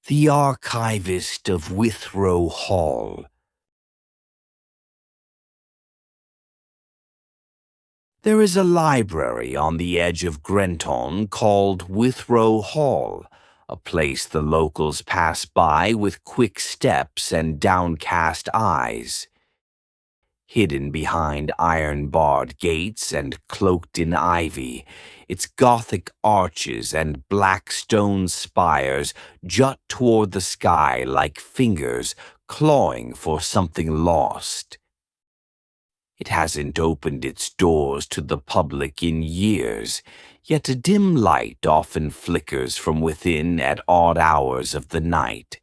The Archivist of Withrow Hall. There is a library on the edge of Grenton called Withrow Hall, a place the locals pass by with quick steps and downcast eyes. Hidden behind iron-barred gates and cloaked in ivy, its Gothic arches and black stone spires jut toward the sky like fingers clawing for something lost. It hasn't opened its doors to the public in years, yet a dim light often flickers from within at odd hours of the night.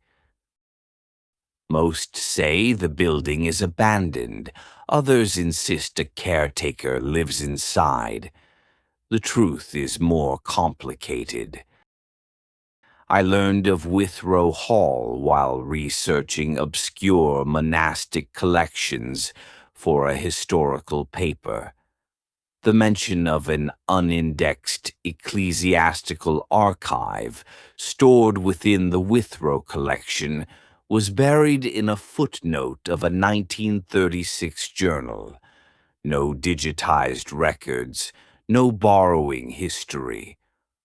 Most say the building is abandoned. Others insist a caretaker lives inside. The truth is more complicated. I learned of Withrow Hall while researching obscure monastic collections for a historical paper. The mention of an unindexed ecclesiastical archive stored within the Withrow collection was buried in a footnote of a 1936 journal. No digitized records, no borrowing history,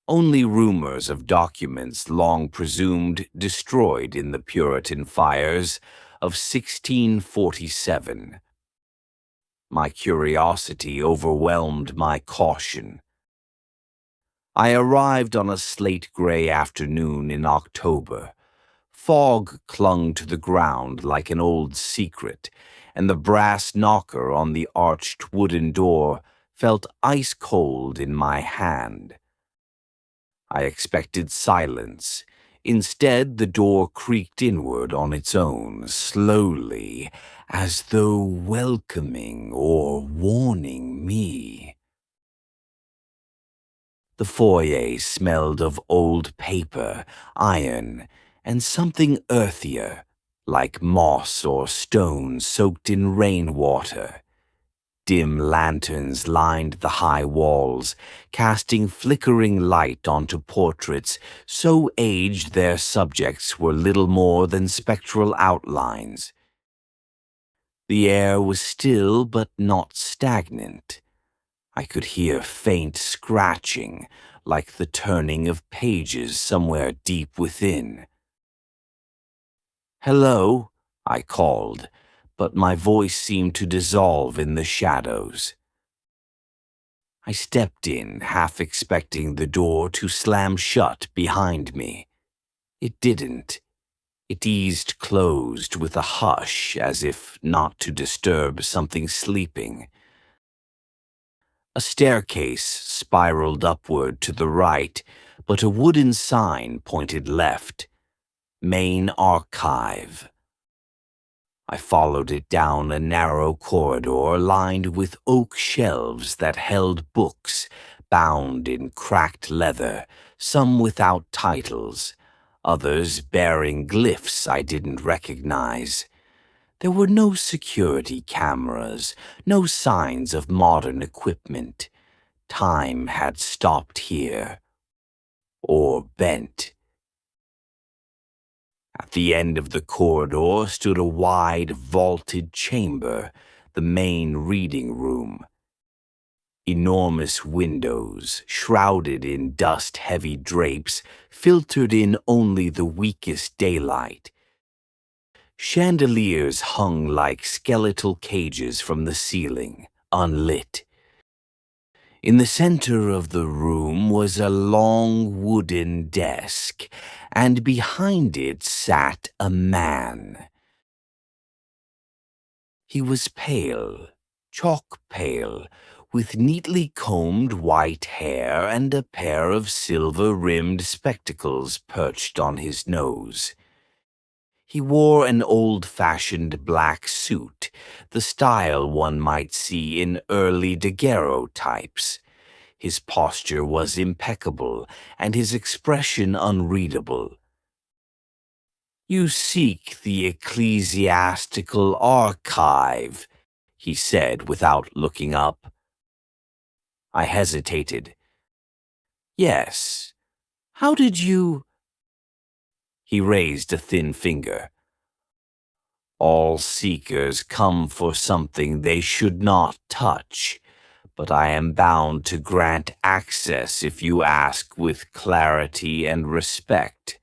only rumors of documents long presumed destroyed in the Puritan fires of 1647. My curiosity overwhelmed my caution. I arrived on a slate-gray afternoon in October. Fog clung to the ground like an old secret, and the brass knocker on the arched wooden door felt ice-cold in my hand. I expected silence. Instead, the door creaked inward on its own, slowly, as though welcoming or warning me. The foyer smelled of old paper, iron, and something earthier, like moss or stone soaked in rainwater. Dim lanterns lined the high walls, casting flickering light onto portraits so aged their subjects were little more than spectral outlines. The air was still but not stagnant. I could hear faint scratching, like the turning of pages somewhere deep within. "Hello," I called, but my voice seemed to dissolve in the shadows. I stepped in, half expecting the door to slam shut behind me. It didn't. It eased closed with a hush, as if not to disturb something sleeping. A staircase spiraled upward to the right, but a wooden sign pointed left. Main Archive. I followed it down a narrow corridor lined with oak shelves that held books, bound in cracked leather, some without titles, others bearing glyphs I didn't recognize. There were no security cameras, no signs of modern equipment. Time had stopped here. Or bent. At the end of the corridor stood a wide, vaulted chamber, the main reading room. Enormous windows, shrouded in dust-heavy drapes, filtered in only the weakest daylight. Chandeliers hung like skeletal cages from the ceiling, unlit. In the center of the room was a long wooden desk, and behind it sat a man. He was pale, chalk pale, with neatly combed white hair and a pair of silver-rimmed spectacles perched on his nose. He wore an old-fashioned black suit, the style one might see in early daguerreotypes. His posture was impeccable, and his expression unreadable. "You seek the ecclesiastical archive," he said without looking up. I hesitated. "Yes. How did you—" He raised a thin finger. All seekers come for something they should not touch, but I am bound to grant access if you ask with clarity and respect.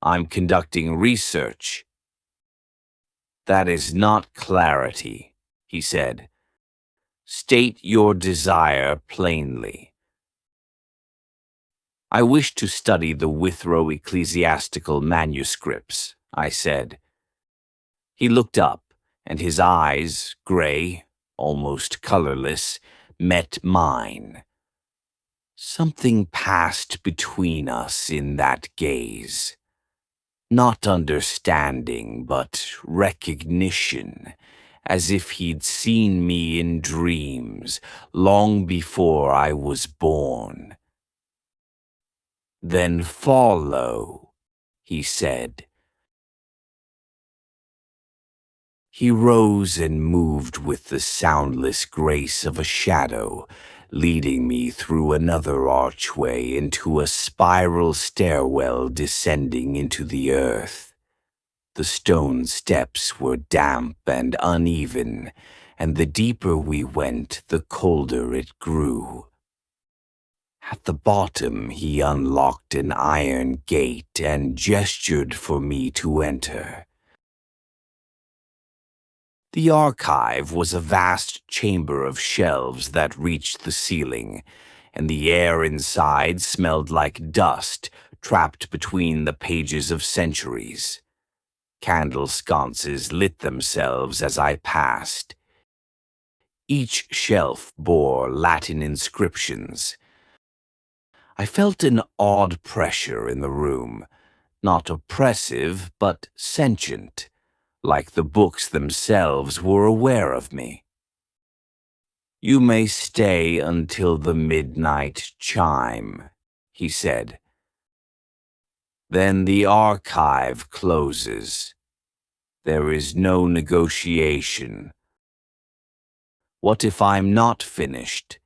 I'm conducting research. That is not clarity, he said. State your desire plainly. I wish to study the Withrow ecclesiastical manuscripts, I said. He looked up, and his eyes, gray, almost colorless, met mine. Something passed between us in that gaze. Not understanding, but recognition, as if he'd seen me in dreams long before I was born. Then follow, he said. He rose and moved with the soundless grace of a shadow, leading me through another archway into a spiral stairwell descending into the earth. The stone steps were damp and uneven, and the deeper we went, the colder it grew. At the bottom, he unlocked an iron gate and gestured for me to enter. The archive was a vast chamber of shelves that reached the ceiling, and the air inside smelled like dust trapped between the pages of centuries. Candle sconces lit themselves as I passed. Each shelf bore Latin inscriptions. I felt an odd pressure in the room, not oppressive, but sentient, like the books themselves were aware of me. You may stay until the midnight chime, he said. Then the archive closes. There is no negotiation. What if I'm not finished?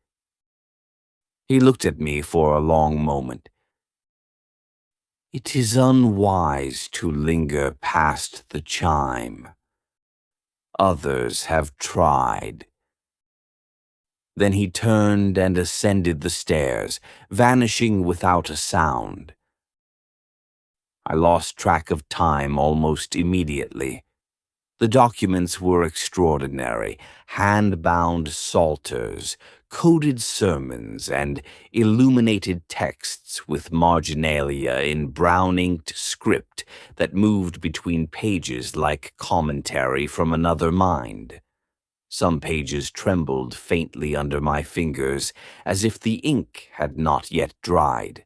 He looked at me for a long moment. It is unwise to linger past the chime. Others have tried. Then he turned and ascended the stairs, vanishing without a sound. I lost track of time almost immediately. The documents were extraordinary, hand-bound psalters, coded sermons, and illuminated texts with marginalia in brown-inked script that moved between pages like commentary from another mind. Some pages trembled faintly under my fingers, as if the ink had not yet dried.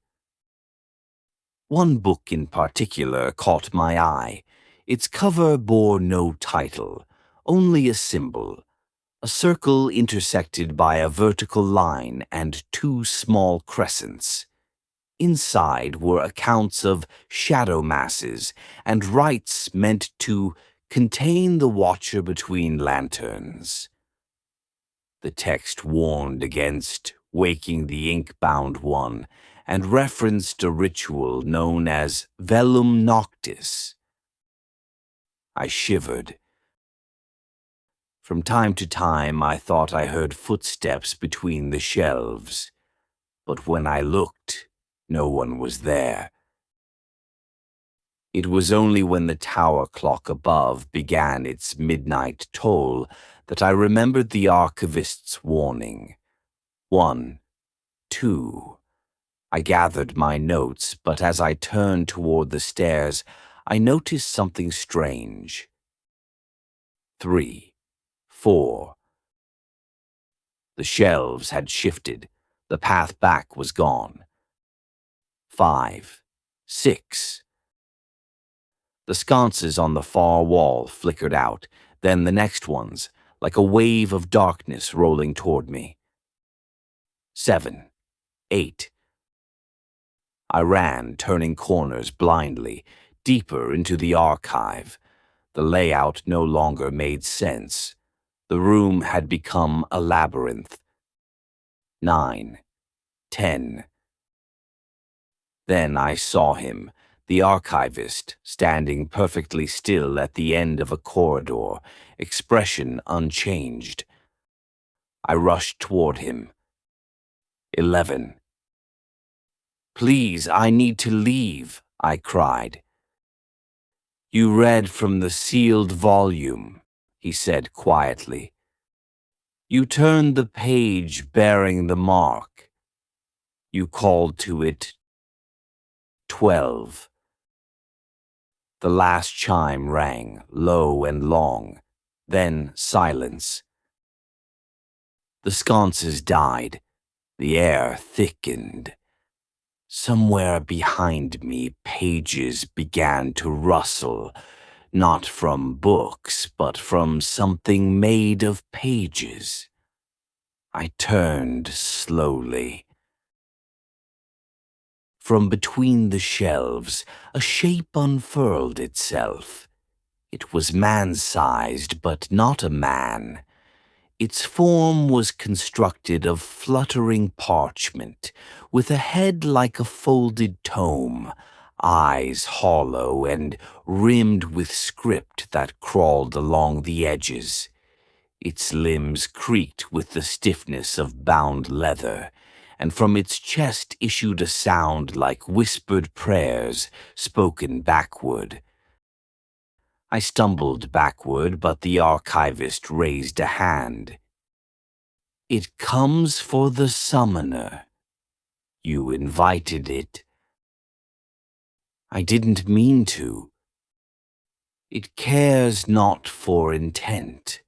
One book in particular caught my eye. Its cover bore no title, only a symbol, a circle intersected by a vertical line and two small crescents. Inside were accounts of shadow masses and rites meant to contain the watcher between lanterns. The text warned against waking the ink-bound one and referenced a ritual known as velum noctis. I shivered. From time to time, I thought I heard footsteps between the shelves, but when I looked, no one was there. It was only when the tower clock above began its midnight toll that I remembered the Archivist's warning. 1, 2. I gathered my notes, but as I turned toward the stairs, I noticed something strange. 3, 4. The shelves had shifted. The path back was gone. 5, 6. The sconces on the far wall flickered out, then the next ones, like a wave of darkness rolling toward me. 7, 8. I ran, turning corners blindly, deeper into the archive. The layout no longer made sense. The room had become a labyrinth. 9, 10. Then I saw him, The archivist, standing perfectly still at the end of a corridor, expression unchanged. I rushed toward him. 11. "Please, I need to leave," I cried. "You read from the sealed volume," he said quietly. "You turned the page bearing the mark. You called to it 12. The last chime rang, low and long, then silence. The sconces died. The air thickened. Somewhere behind me, pages began to rustle, not from books, but from something made of pages. I turned slowly. From between the shelves, a shape unfurled itself. It was man-sized, but not a man. Its form was constructed of fluttering parchment, with a head like a folded tome, eyes hollow and rimmed with script that crawled along the edges. Its limbs creaked with the stiffness of bound leather, and from its chest issued a sound like whispered prayers spoken backward. I stumbled backward, but the archivist raised a hand. "It comes for the summoner. You invited it." "I didn't mean to." "It cares not for intent,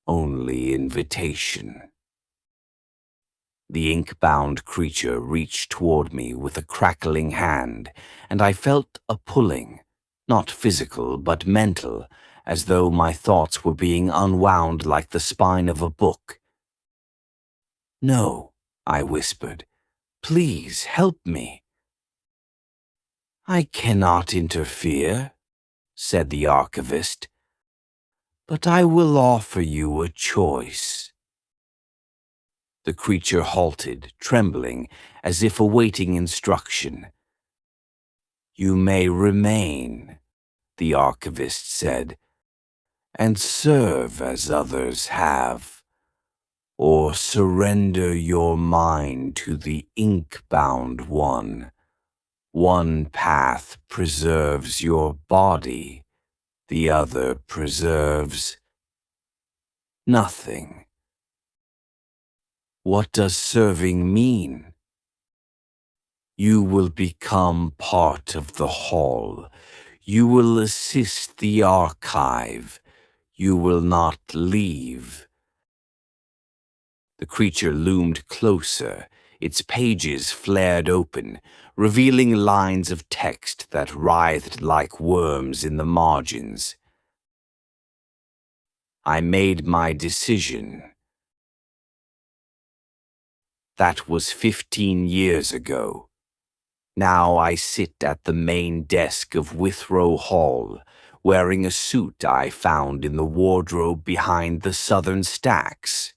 only invitation." The ink-bound creature reached toward me with a crackling hand, and I felt a pulling, not physical but mental, as though my thoughts were being unwound like the spine of a book. "No," I whispered. "Please help me." "I cannot interfere," said the archivist, "but I will offer you a choice." The creature halted, trembling, as if awaiting instruction. "You may remain," the archivist said, "and serve as others have, or surrender your mind to the ink-bound one. One path preserves your body, the other preserves nothing." "What does serving mean?" "You will become part of the hall. You will assist the archive. You will not leave." The creature loomed closer. Its pages flared open, revealing lines of text that writhed like worms in the margins. I made my decision. That was 15 years ago. Now I sit at the main desk of Withrow Hall, wearing a suit I found in the wardrobe behind the southern stacks.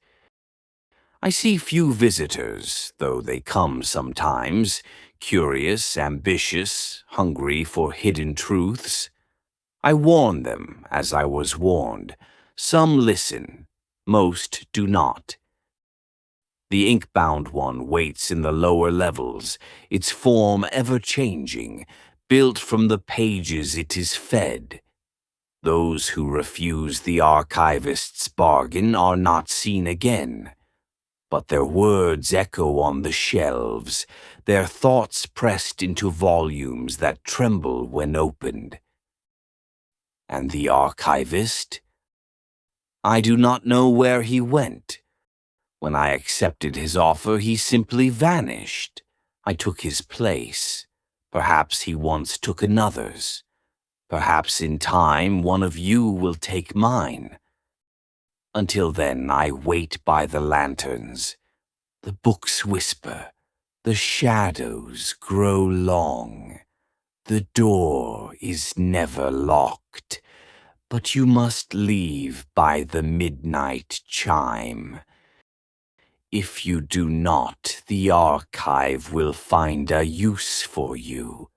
I see few visitors, though they come sometimes, curious, ambitious, hungry for hidden truths. I warn them, as I was warned. Some listen, most do not. The ink-bound one waits in the lower levels, its form ever-changing, built from the pages it is fed. Those who refuse the archivist's bargain are not seen again. But their words echo on the shelves, their thoughts pressed into volumes that tremble when opened. And the archivist? I do not know where he went. When I accepted his offer, he simply vanished. I took his place. Perhaps he once took another's. Perhaps in time one of you will take mine. Until then, I wait by the lanterns. The books whisper. The shadows grow long. The door is never locked. But you must leave by the midnight chime. If you do not, the archive will find a use for you.